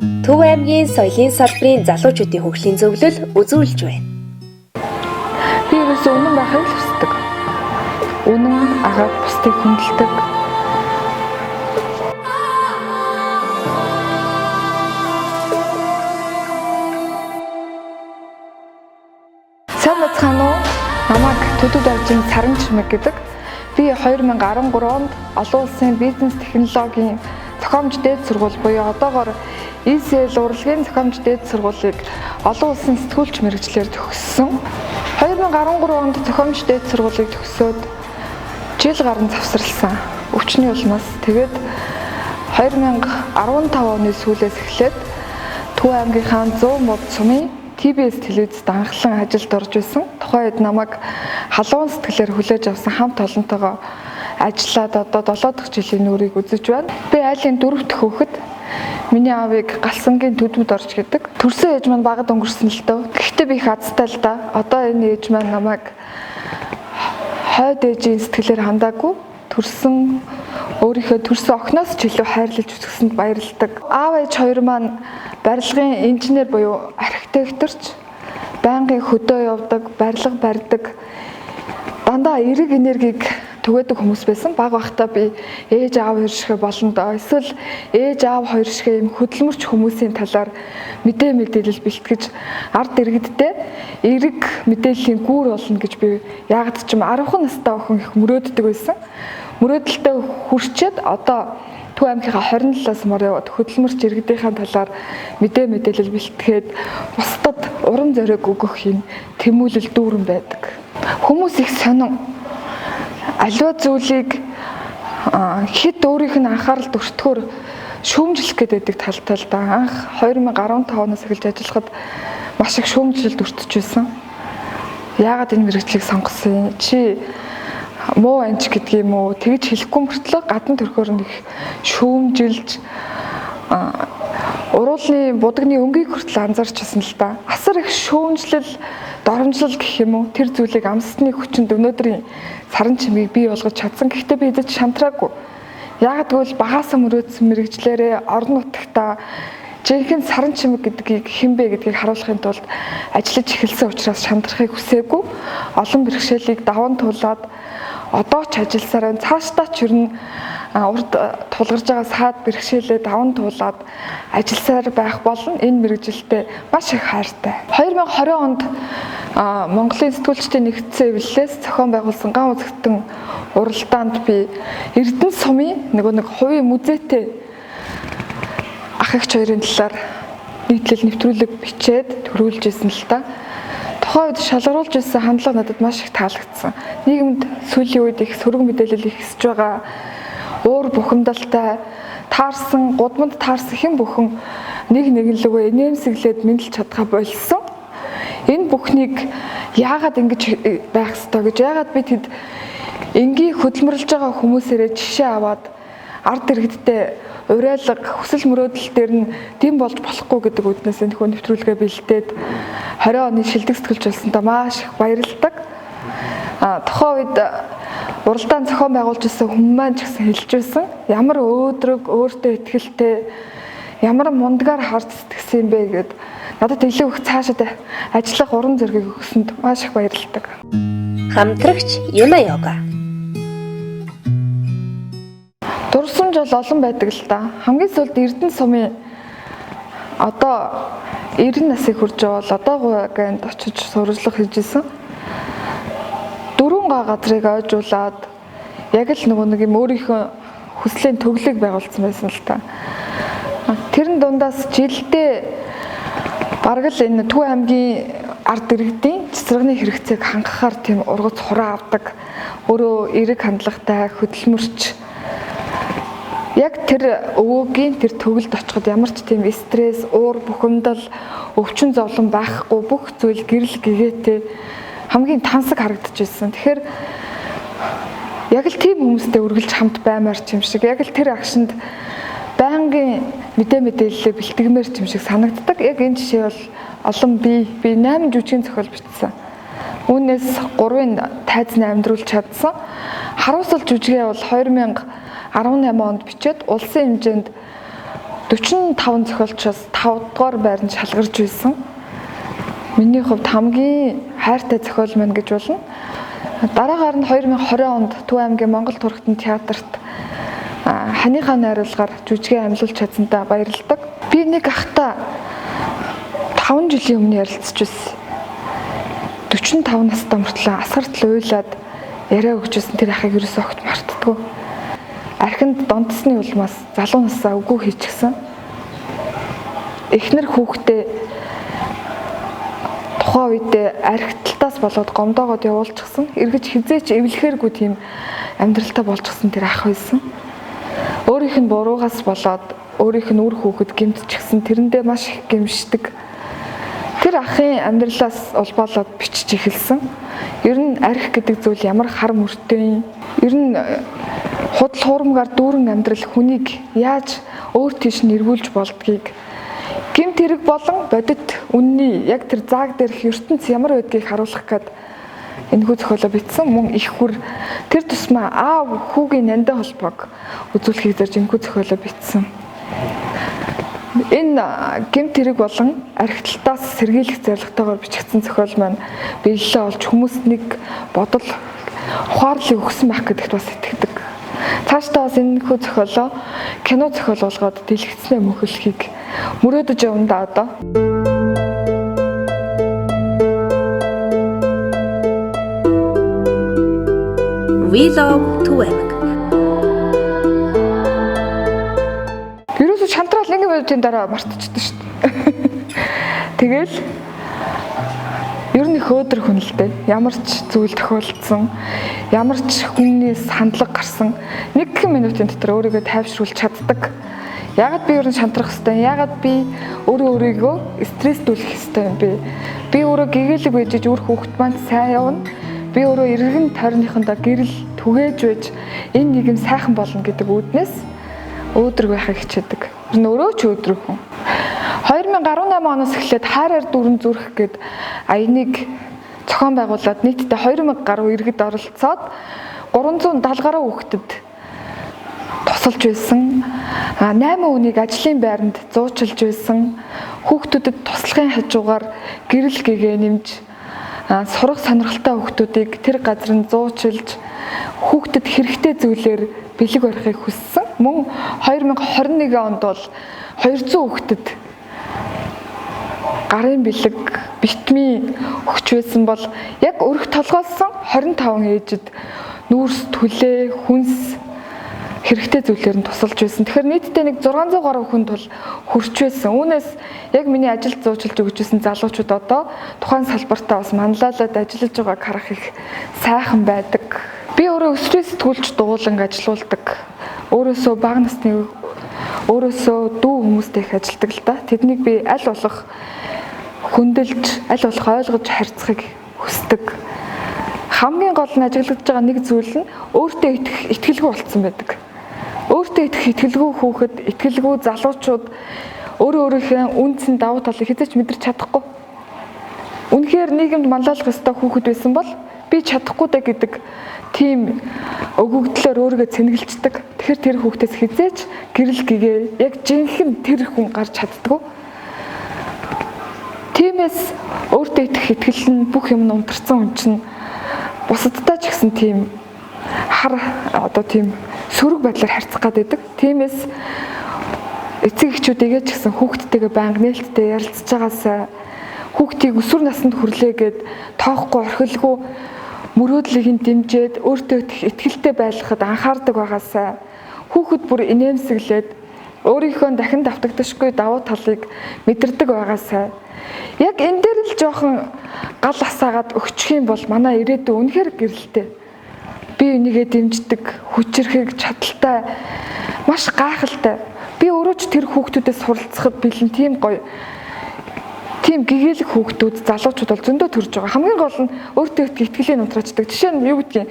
Төв аймгийн соёлын салбарын залуучуудын хөгжлийн зөвлөл үзүүлж байна. Би ерөөсөө үнэн байхыг л хүсдэг. Үнэн агаад бусдыг хүндэлдэг. Сайн бацхан уу? Намайг Төдөв Давжин Саран Чимэг гэдэг. Би 2013 онд олон улсын бизнес технологийн зохиомж дээд сургууль буюу одоогоор ECL урлагийн зохиомж дээд сургуулийг олон улсын сэтгүүлч мэргэжлэр төгссөн. 2013 онд зохиомж дээд сургуулийг төгсөөд жил гарan завсарласан. Өвчний улмаас тэгээд 2015 оны сүүлээс эхлээд Төв аймгийнхаа 100 мод сумын TBS телевизэд анхлан ажилд орж байсан. Тухайн үед намайг халуун сэтгэлээр хүлээж авсан хамт олонтойгоо ажиллаад одоо 7 дахь жилийн нүрийг үзэж байна. Би айлын 4 дахь хүүхэд. Миний аавыг Галсангийн Төдмөд орж гэдэг. Төрсөн ээж маань багад өнгөрсөн л дөө. Гэхдээ би их азтай л да. Одоо энэ ээж маань намайг хойд ээжийн сэтгэлээр хандаагүй. Өөрийнхөө төрсөн охиноос ч илүү хайрлаж өсгсөнд баярлдаг. Аав ээж хоёр маань барилгын инженер буюу архитекторч, байнгын хөдөө явдаг, барилга барьдаг, дандаа эерэг энергийг түгээдэг хүмүүс байсан. Бага байхдаа би ээж аав хоёр шиг болно доо. Эсвэл ээж аав хоёр шиг юм хөдөлмөрч хүмүүсийн талаар мэдээлэл бэлтгэж ард иргэдтэй эерэг мэдээллийн гүүр болно гэж би яагаад ч юм 10 настай охин их мөрөөддөг байсан. Мөрөөдөлтөд хүрчээд одоо Төв аймгийнхаа 27-аас мөр яваад хөдөлмөрч иргэдийнхаа талаар мэдээлэл бэлтгээд бусдад урам зориг өгөх юм тэмүүлэл дүүрэн байдаг. Хүмүүс их сонин аливаа зүйлийг хэд өөрийнх нь анхаарал төртгөр шүүмжлэх гэдэг талтай л да. Анх 2015 оноос эхэлж ажиллахад маш их шүүмжлэлд өртөж байсан. Яагаад энэ мэргэжлийг сонгосон юм? Чи муу анч гэдэг юм уу? Тэгж хэлэхгүй мөртлөө гадна төрхөөр нэг шүүмжилж уруулны будагны өнгийг хүртэл анзаарчихсан л да. Асар их шүүмжлэл, доромжлол гэх юм уу? Тэр зүйлийг амсны хүчинд өнөөдрийн Саран Чимэгийг бий болгож чадсан. Гэхдээ би эзэж шантраагүй. Яагаад гэвэл багаасаа мөрөөдсөн мэргэжлээрээ орон нутагтаа жинхэнэ Саран Чимэг гэдгийг хинбэ гэдгийг харуулахын тулд ажиллаж эхэлсэн учраас шантрахыг хүсээгүй. Олон бэрхшээлийг даван туулаад одоо ч ажилласаар цаашдаа ч ер нь урд тулгарж байгаа саад бэрхшээлээ даван туулаад ажилласаар байх болно. Энэ мэргэжилтэд маш их хайртай. 2020 онд Монголын сэтгүүлчдийн нэгдсэн эвлэлээс зохион байгуулсан ган үзэгтэн уралдаанд би Эрдэнэ сумын нэг хувийн музейтэй ах эгч хоёрын талаар нийтлэл нэвтрүүлэг бичээд төрүүлж ирсэн л та. Тухайн үед шалгаруулж ирсэн хандлага надад маш их таалагдсан. Нийгэмд сүүлийн үед их сөрөг мэдээлэл ихсэж байгаа. Уур бухимдалтай, таарсан, гудамд таарсан хэн бүхэн нэг лүгөө инээмсэглээд мэдлж чадхаа болсон. Энэ бүхнийг яагаад ингэж байх ёстой гэж яагаад би тэд энгийн хөдөлмөрлж байгаа хүмүүсээрээ жишээ аваад ард иргэдтэй уриалга хүсэл мөрөөдөл дээр нь дэм болж болохгүй гэдэг үднээс энэ хөө нэвтрүүлгээ бэлдээд 20 оны шилдэг сэтгүүлч болсондоо маш их баярлалдаг. Тухайн үед уралдаан зохион байгуулж ирсэн хүмүүс маань ч гэсэн хэлж байсан. Ямар өөдрөг, өөртөө ихтэй, ямар мундагаар харж сэтгэсэн юм бэ гэд надад илүү их цаашаа ажиллах урам зориг өгсөнд маш их баярлалдаг. Хамтрагч Юна Йога. Дурсамж бол олон байдаг л да. Хамгийн сүүлд Эрдэнэ сумын одоо 90 насыг хүрч явал одоо гуйганд очиж сурвалжлах хийжсэн. 4 газрыг ойжуулаад яг л нэг юм өөрийнхөө хүслийн төглийг байгуулсан байсан л та. Тэрэн дундаас жилдээ бараг л энэ Төв аймгийн ард иргэдийн цэцэргний хэрэгцээг хангахаар тийм ургац хураа авдаг. Өөрөө эерэг хандлагатай хөдөлмөрч яг тэр өвөөгийн тэр төгөлд очиход ямар ч тийм стресс, уур бухимдал, өвчин зовлон байхгүй бүх зүйл гэрэл гэгээтэй хамгийн тансаг харагдаж байсан. Тэгэхээр яг л тийм хүмүүстэй үргэлж хамт баймаар ч юм шиг, яг л тэр агшинд байнгын мэдээлэлээ бэлтгэмээр ч юм шиг санагддаг. Яг энэ жишээ бол олон би 8 жүжигний зохиол бичсэн. Үүнээс 3-ын тайзны амьдруулж чадсан. Харуулсал жүжигээ бол 2018 онд бичээд улсын хэмжээнд 45 зохиолчоос 5 дугаар байранд шалгарч байсан. Миний хувьд хамгийн хайртай зохиол маань гэж болно. Дараагаар нь 2020 онд Төв аймгийн Монгол Турхтан театрт ханыхаа найруулгаар жүжигээ амьлуулж чадсандаа баярлалдаг. Би нэг ахта 5 жилийн өмнө ярилцж байсан. 45 настай мөртлөө асгартал уйлаад яриа өгч байсан тэр ахыг ерөөсөө огт мартдаггүй. Архинд донтсны улмаас залуу насаа үгүй хийчихсэн. Эхнэр хүүхдээ тухайн үедээ архиталтаас болоод гомдоогоод явуулчихсан. Эргэж хизээч эвлэхээргүй тийм амьдралтай болчихсон тэр ах байсан. Өөрийнх нь буруугаас болоод өөрийнх нь үр хүүхэд гэмтчихсэн. Тэрэндээ маш их гэмшдэг. Тэр ахын амьдралаас улбаалаад бичиж эхэлсэн. Ер нь арх гэдэг зүйл ямар хар мөртэй юм. Ер нь худал хуурмгаар дүүрэн амьдрал хүнийг яаж өөр тийш нэрвүүлж болдгийг гэмт хэрэг болон бодит үнний яг тэр зааг дээрх ертөнц ямар байдгийг харуулах гээд энэхүү зохиолоо бичсэн. Мөн их хүр тэр тусмаа аав хүүгийн нандин холбоог үзүүлэхийг зорж энэхүү зохиолоо бичсэн. Энэ гэмт хэрэг болон архиталтаас сэргийлэх зорилготойгоор бичигдсэн зохиол маань биелэлээ олж хүмүүст нэг бодол ухаарлыг өгсөн байх гэдэгт бас итгэдэг. Цаашдаа бас энэхүү зохиолоо кино зохиол болгоод дэлгэцнээ мөхөлхийг мөрөөдөж явна да одоо. We love Төв аймаг. Ерөөсөө шантраал нэг минутын дараа мартчихдаг шүү дээ. Тэгэл ер нь их өөдрөх хүн л дээ. Ямар ч зүйл тохиолдсон, ямар ч хүнээс хандлага гарсан 1 минутын дотор өөрийгөө тайвшруулж чаддаг. Яагаад би ер нь шантрах хэвтэй? Яагаад би өөрийгөө стресстүүлэх хэвтэй юм бэ? Би өөрөө гэгээлэг байж үр хүүхэд маань сайн явна. Би өөрөө эргэн тойрныхондоо гэрэл түгээж байж энэ нийгэм сайхан болно гэдэг үүднээс өөдрөг байхыг хичээдэг. Би өөрөө ч өөдрөг хүн. 2018 оноос эхлээд хайраар дүрэн зүрх гэд аяныг зохион байгуулад нийтдээ 2000 гаруй иргэд оролцоод 370 гаруй хүүхдэд тусалж байсан. 8 үнийг ажлын байранд зуучилж байсан. Хүүхдүүдэд туслахын хажуугаар гэрэл гэгээ нэмж сурах сонирхолтой хүүхдүүдийг тэр газар нь зуучилж хүүхдэд хэрэгтэй зүйлээр бэлэг барихыг хүссэн. Мөн 2021 онд бол 200 хүүхдэд гарын бэлэг битмий өгч байсан бол яг өрх толгойлсон 25 ээжид нүүрс түлээ хүнс хэрэгтэй зүйлээр нь тусалж байсан. Тэгэхээр нийтдээ нэг 600 гаруй хүнд бол хүрч байсан. Үүнээс яг миний ажилд зуучлж өгч байсан залуучууд одоо тухайн салбартаа бас манлайлаад ажиллаж байгааг харах их сайхан байдаг. Би өөрөө өсвөрийн сэтгүүлч дуулан ажилуулдаг. Өөрөөсөө бага насны өөрөөсөө дүү хүмүүстэй их ажилдаг л да. Тэднийг би аль болох хөндлөж, аль болох ойлгож харьцахыг хүсдэг. Хамгийн гол нь ажиглагдж байгаа нэг зүйл нь өөртөө итгэлгүй болцсон байдаг. Өөртөө итгэлгүй хүүхэд, итгэлгүй залуучууд өөрийнхөө үндсэн давуу талыг хэзээ ч мэдэрч чадахгүй. Үнэхээр нийгэмд манлайлах ёстой хүүхэд байсан бол би чадахгүй даа гэдэг тийм өгөгдлөөр өөрийгөө цэнгэлждэг. Тэгэхээр тэр хүүхдээс хэзээч гэрэл гэгээ яг жинхэнэ тэр хүн гарч чаддгүй. Тиймээс өөртөө итгэл нь бүх юм унтарсан хүн чинь бусадтай ч гэсэн тийм хар одоо тийм сөрөг байдлаар харьцах гэдэг. Тиймээс эцэг эхчүүдийгээ ч гэсэн хүүхдтэйгээ байнга нээлттэй ярилцж байгаасаа хүүхдийг өсвөр наснд хүрлээгээд тоохгүй орхилгүй мөрөөдлийг нь дэмжиж өөртөө итгэлтэй байлгахад анхаардаг байгаасаа хүүхэд бүр инээмсэглээд өөрийнхөө дахин давтагдашгүй давуу талыг мэдэрдэг байгаасаа яг энэ дээр л жоохон гал асаагаад өгчих юм бол манай ирээдүйн үнэхээр гэрэлтэй. Би энийгээ дэмждэг, хүчрэхэг чадaltaй, маш гайхалтай. Би өөрөө ч тэр хүүхдүүдээс суралцахад бэлэн тийм гоё. Тийм гэгээлэг хүүхдүүд, залуучууд бол зөндөө төрж байгаа. Хамгийн гол нь өөртөө итгэлийг унтраачдаг. Жишээ нь юу гэдгийг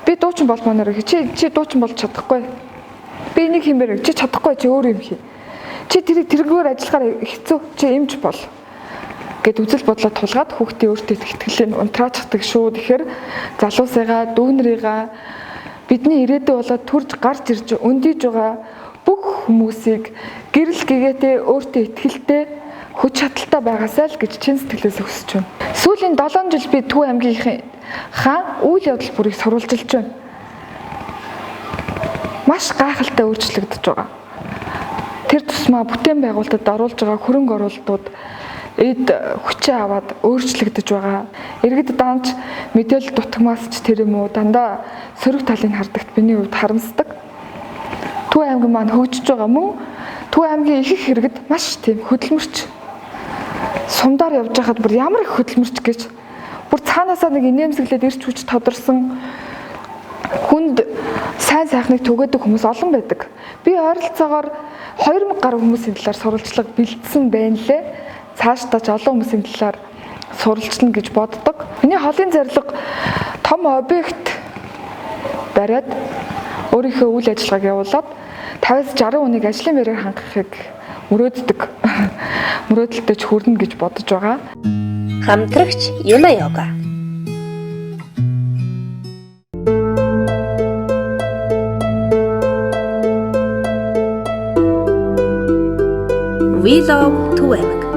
би дуучин болмоор чи дуучин болж чадахгүй. Би энийг хиймээр чи чадахгүй чи өөр юм хий. Чи тэргээр ажиллахаар хэцүү чи эмч бол гэд үзэл бодлоо тулгаад хүүхдийн өөртөө итгэлийг унтраачдаг шүү. Тэгэхээр залуусайгаа, дүүнрийгаа бидний ирээдүй болоод төрж гарч ирж өндийж байгаа бүх хүмүүсийг гэрэл гэгээтэй өөртөө итгэлтэй хүч чадалтай байгаасай л гэж чин сэтгэлээс хүсэж байна. Сүүлийн 7 жил би Төв аймгийн хаан үйл явдал бүрийг сурвалжилж байна. Маш гайхалтай өөрчлөгдөж байгаа. Тэр тусмаа бүтээн байгуулалтад оруулж байгаа хөрөнгө оруулалтууд эд хүчээ аваад өөрчлөгдөж байгаа. Иргэд данч мэдээлэл дутагмаас ч тэр юм уу дандаа сөрөг талыг хардагт миний хувьд харамсдаг. Төв аймаг маань хөгжиж байгаа мөн Төв аймгийн их иргэд маш тийм хөдөлмөрч сумдаар явж байхад бүр ямар их хөдөлмөрч гэж бүр цаанаасаа нэг инээмсэглээд ирч хүч тодорсон хүнд сайн сайхныг түгээдэг хүмүүс олон байдаг. Би ойролцоогоор 2000 гаруй хүмүүсийн талаар сурвалжлага бэлдсэн байна лээ. Цаашдаа ч олон хүмүүсийн талаар сурвалжлана гэж боддог. Миний холын зорилго том объект бариад өөрийнхөө үйл ажиллагааг явуулаад 50-60 хүнийг ажлын байраар хангахыг мөрөөддөг. Мөрөөдөлтөд ч хүрнэ гэж бодож байгаа. Хамтрагч Юна Йога. We love Төв аймаг.